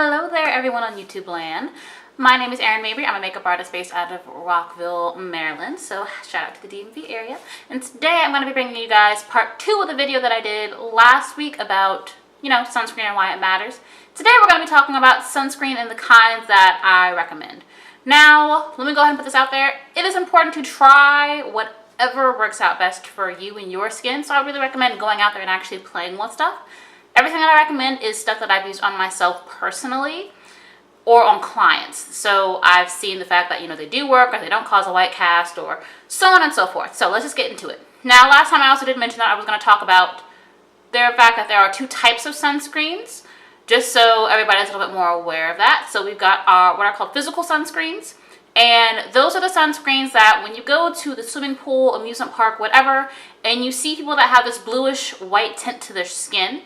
Hello there everyone on YouTube land. My name is Erin. I'm a makeup artist based out of Rockville, Maryland. So shout out to the DMV area. And today I'm going to be bringing you guys part 2 of the video that I did last week about, sunscreen and why it matters. Today we're going to be talking about sunscreen and the kinds that I recommend. Now, let me go ahead and put this out there. It is important to try whatever works out best for you and your skin. So I really recommend going out there and actually playing with stuff. Everything that I recommend is stuff that I've used on myself personally or on clients. So I've seen the fact that, they do work or they don't cause a white cast or so on and so forth. So let's just get into it. Now, last time I also did mention that I was going to talk about the fact that there are 2 types of sunscreens, just so everybody's a little bit more aware of that. So we've got what are called physical sunscreens. And those are the sunscreens that when you go to the swimming pool, amusement park, whatever, and you see people that have this bluish white tint to their skin,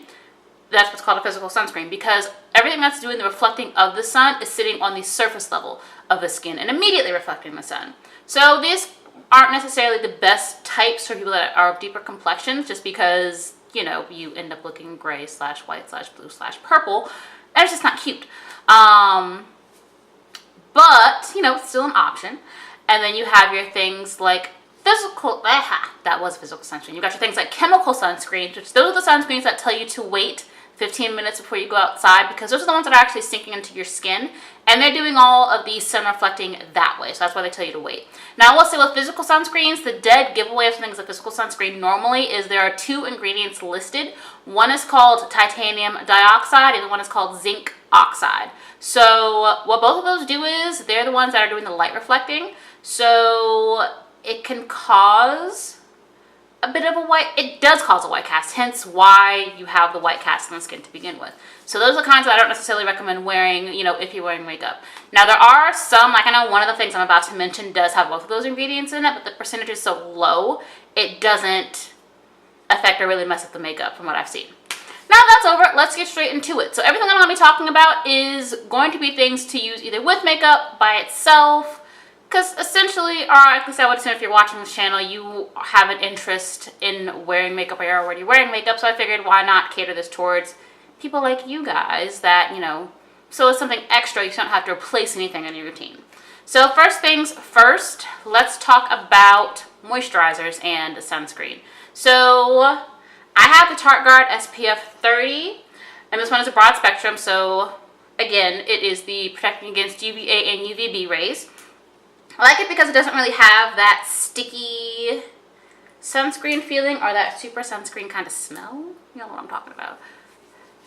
that's what's called a physical sunscreen, because everything that's doing the reflecting of the sun is sitting on the surface level of the skin and immediately reflecting the sun. So these aren't necessarily the best types for people that are of deeper complexions, just because, you end up looking gray / white / blue / purple, and it's just not cute. But, it's still an option. And then you have your things like physical, that was physical sunscreen. You got your things like chemical sunscreens, which those are the sunscreens that tell you to wait 15 minutes before you go outside, because those are the ones that are actually sinking into your skin, and they're doing all of the sun reflecting that way, so that's why they tell you to wait. Now, I will say with physical sunscreens, the dead giveaway of things a physical sunscreen normally is there are 2 ingredients listed. One is called titanium dioxide, and the one is called zinc oxide. So what both of those do is they're the ones that are doing the light reflecting, so it can cause a bit of a it does cause a white cast, hence why you have the white cast on the skin to begin with. So those are the kinds that I don't necessarily recommend wearing, if you're wearing makeup. Now there are some, like I know one of the things I'm about to mention does have both of those ingredients in it, but the percentage is so low, it doesn't affect or really mess up the makeup from what I've seen. Now that's over, let's get straight into it. So everything I'm going to be talking about is going to be things to use either with makeup, by itself, because essentially, or at least I would assume if you're watching this channel, you have an interest in wearing makeup or you're already wearing makeup, so I figured why not cater this towards people like you guys that, so it's something extra, you don't have to replace anything in your routine. So first things first, let's talk about moisturizers and sunscreen. So I have the TarteGuard SPF 30, and this one is a broad spectrum, so again, it is the protecting against UVA and UVB rays. I like it because it doesn't really have that sticky sunscreen feeling or that super sunscreen kind of smell. You know what I'm talking about.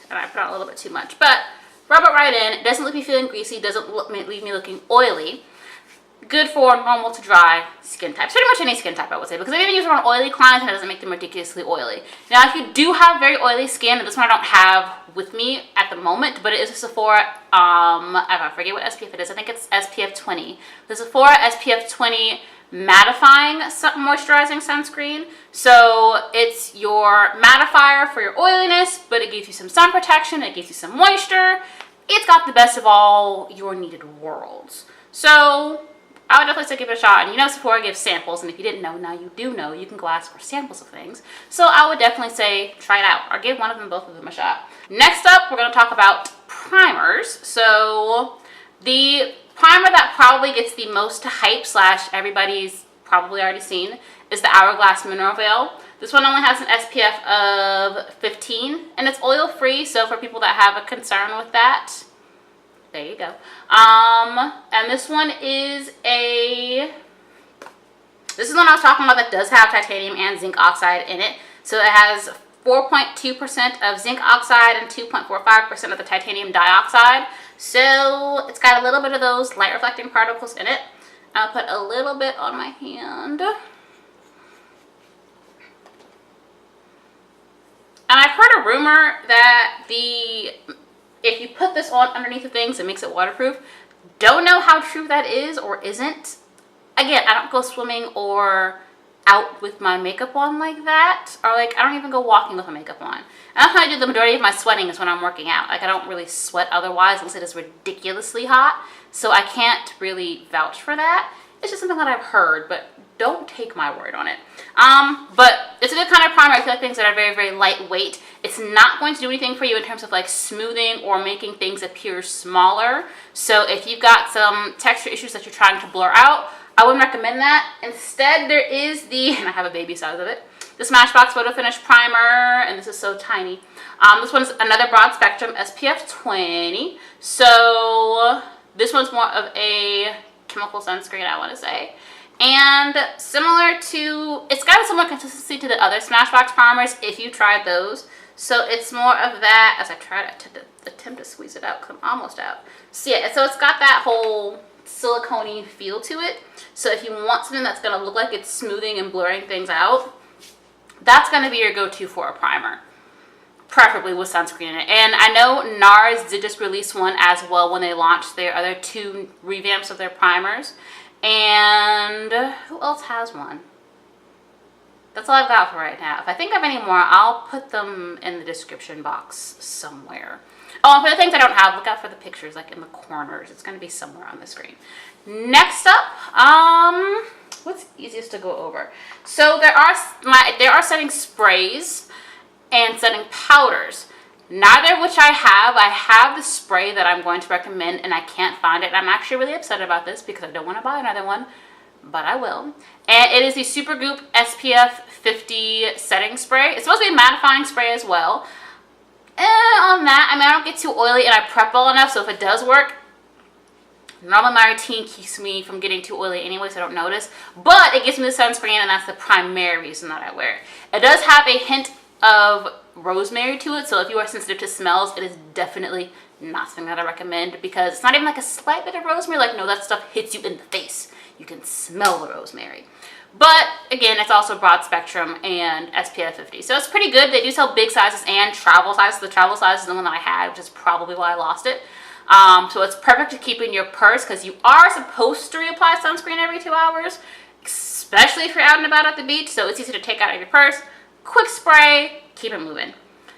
And I put on a little bit too much. But rub it right in. It doesn't leave me feeling greasy. Doesn't leave me looking oily. Good for normal to dry skin types. Pretty much any skin type, I would say. Because I even use it on oily clients and it doesn't make them ridiculously oily. Now, if you do have very oily skin, and this one I don't have with me at the moment, but it is a Sephora, I forget what SPF it is. I think it's SPF 20. The Sephora SPF 20 mattifying moisturizing sunscreen. So it's your mattifier for your oiliness, but it gives you some sun protection. It gives you some moisture. It's got the best of all your needed worlds. So I would definitely say give it a shot. And Sephora gives samples, and if you didn't know, now you do know. You can go ask for samples of things. So I would definitely say try it out, or give both of them a shot. Next up, we're going to talk about primers. So the primer that probably gets the most hype / everybody's probably already seen is the Hourglass Mineral Veil. This one only has an SPF of 15, and it's oil-free, so for people that have a concern with that, there you go. And this one is one I was talking about that does have titanium and zinc oxide in it. So it has 4.2% of zinc oxide and 2.45% of the titanium dioxide. So it's got a little bit of those light reflecting particles in it. I'll put a little bit on my hand. And I've heard a rumor that if you put this on underneath the things, it makes it waterproof. Don't know how true that is or isn't. Again, I don't go swimming or out with my makeup on like that, or I don't even go walking with my makeup on. And that's how I do the majority of my sweating is when I'm working out. I don't really sweat otherwise unless it is ridiculously hot, so I can't really vouch for that. It's just something that I've heard, but don't take my word on it. But it's a good kind of primer. I feel like things that are very, very lightweight. It's not going to do anything for you in terms of like smoothing or making things appear smaller. So if you've got some texture issues that you're trying to blur out, I wouldn't recommend that. Instead, there is the, and I have a baby size of it, the Smashbox Photofinish Primer, and this is so tiny. This one's another broad spectrum SPF 20. So this one's more of a chemical sunscreen, I want to say. And similar to, it's got a similar consistency to the other Smashbox primers if you tried those. So it's more of that, as I try to attempt to squeeze it out, because I'm almost out. So yeah, so it's got that whole silicone-y feel to it. So if you want something that's going to look like it's smoothing and blurring things out, that's going to be your go-to for a primer, preferably with sunscreen in it. And I know NARS did just release one as well when they launched their other 2 revamps of their primers. And who else has one? That's all I've got for right now. If I think of any more, I'll put them in the description box somewhere. Oh, and for the things I don't have, look out for the pictures, like in the corners. It's going to be somewhere on the screen. Next up, what's easiest to go over? So there are setting sprays and setting powders. Neither of which I have. I have the spray that I'm going to recommend, and I can't find it. I'm actually really upset about this because I don't want to buy another one, but I will. And it is the Supergoop SPF 50 setting spray. It's supposed to be a mattifying spray as well. On that, I mean, I don't get too oily, and I prep well enough, so if it does work, normally my routine keeps me from getting too oily anyway, so I don't notice. But it gives me the sunscreen, and that's the primary reason that I wear it. It does have a hint of rosemary to it, so if you are sensitive to smells, it is definitely not something that I recommend, because it's not even like a slight bit of rosemary. Like, no, that stuff hits you in the face. You can smell the rosemary. But again, it's also broad spectrum and SPF 50, so it's pretty good. They do sell big sizes and travel sizes. The travel size is the one that I had, which is probably why I lost it. So it's perfect to keep in your purse, because you are supposed to reapply sunscreen every 2 hours, especially if you're out and about at the beach. So it's easy to take out of your purse, quick spray, keep it moving.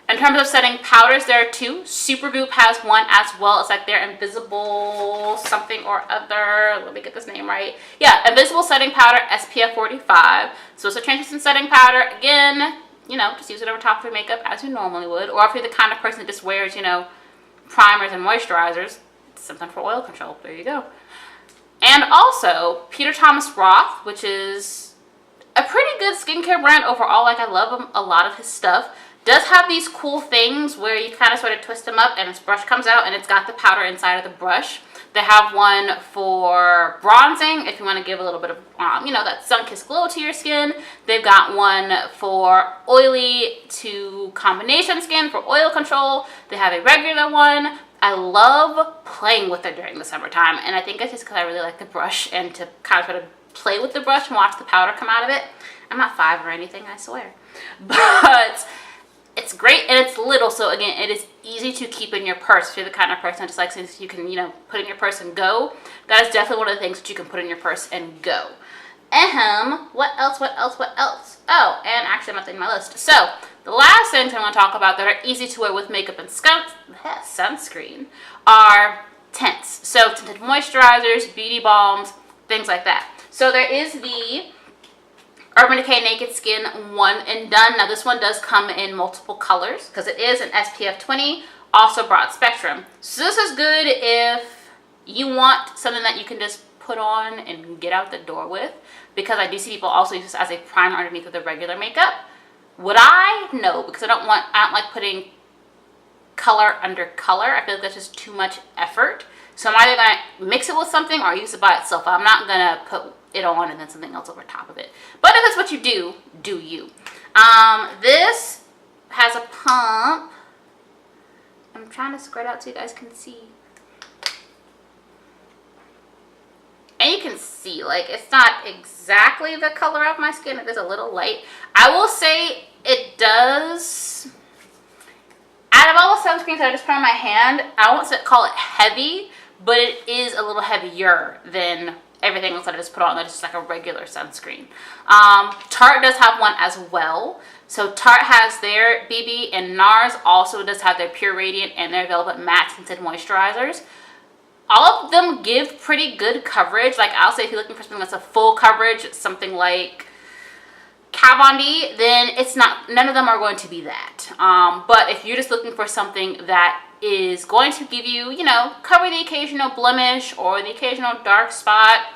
In terms of setting powders, there are 2. Supergoop has one as well. It's like their invisible something or other. Let me get this name right. Yeah, invisible setting powder SPF 45. So it's a translucent setting powder. Again, you know, just use it over top of your makeup as you normally would. Or if you're the kind of person that just wears, you know, primers and moisturizers, it's something for oil control. There you go. And also, Thomas Roth, which is a pretty good skincare brand overall. Like, I love him, a lot of his stuff. Does have these cool things where you kind of sort of twist them up and this brush comes out and it's got the powder inside of the brush. They have one for bronzing if you want to give a little bit of, you know, that sun-kissed glow to your skin. They've got one for oily to combination skin for oil control. They have a regular one. I love playing with it during the summertime, and I think it's just because I really like the brush and to kind of sort of play with the brush and watch the powder come out of it. I'm not 5 or anything, I swear. But it's great, and it's little, so again, it is easy to keep in your purse. If you're the kind of person that just likes things you can, you know, put in your purse and go, that is definitely one of the things that you can put in your purse and go. What else? Oh, and actually I'm not thinking my list. So, the last things I want to talk about that are easy to wear with makeup and sunscreen are tints. So, tinted moisturizers, beauty balms, things like that. So, there is the Urban Decay Naked Skin One and Done. Now this one does come in multiple colors because it is an SPF 20, also broad spectrum. So this is good if you want something that you can just put on and get out the door with, because I do see people also use this as a primer underneath of the regular makeup. Would I? No, because I don't like putting color under color. I feel like that's just too much effort. So I'm either going to mix it with something or use it by itself. I'm not going to put it on and then something else over top of it. But if that's what you do, do you. This has a pump. I'm trying to spread out so you guys can see. And you can see, like, it's not exactly the color of my skin. It is a little light. I will say it does. Out of all the sunscreens that I just put on my hand, I won't call it heavy, but it is a little heavier than everything else that I just put on. That is just like a regular sunscreen. Tarte does have one as well. So Tarte has their BB, and NARS also does have their Pure Radiant and their Velvet Matte Tinted Moisturizers. all of them give pretty good coverage. Like I'll say if you're looking for something that's a full coverage, something like Kat Von D, then it's not, none of them are going to be that. But if you're just looking for something that is going to give you, you know, cover the occasional blemish or the occasional dark spot,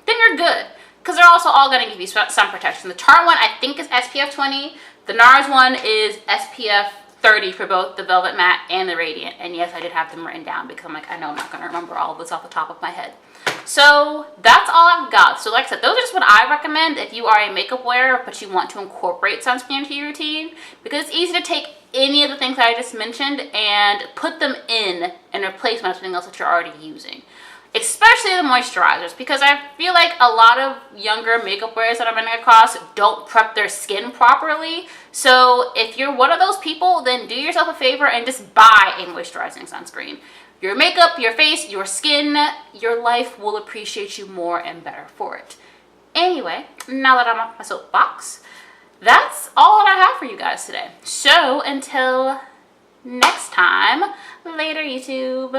then you're good. Because they're also all going to give you some protection. The Tarte one I think is SPF 20. The NARS one is SPF 30 for both the Velvet Matte and the Radiant. And yes, I did have them written down because I'm like, I know I'm not going to remember all of this off the top of my head. So that's all I've got. So like I said, those are just what I recommend if you are a makeup wearer but you want to incorporate sunscreen into your routine, because it's easy to take any of the things that I just mentioned and put them in replacement of something else that you're already using. Especially the moisturizers, because I feel like a lot of younger makeup wearers that I'm running across don't prep their skin properly. So if you're one of those people, then do yourself a favor and just buy a moisturizing sunscreen. Your makeup, your face, your skin, your life will appreciate you more and better for it. Anyway, now that I'm off my soapbox, that's all that I have for you guys today. So until next time, later YouTube.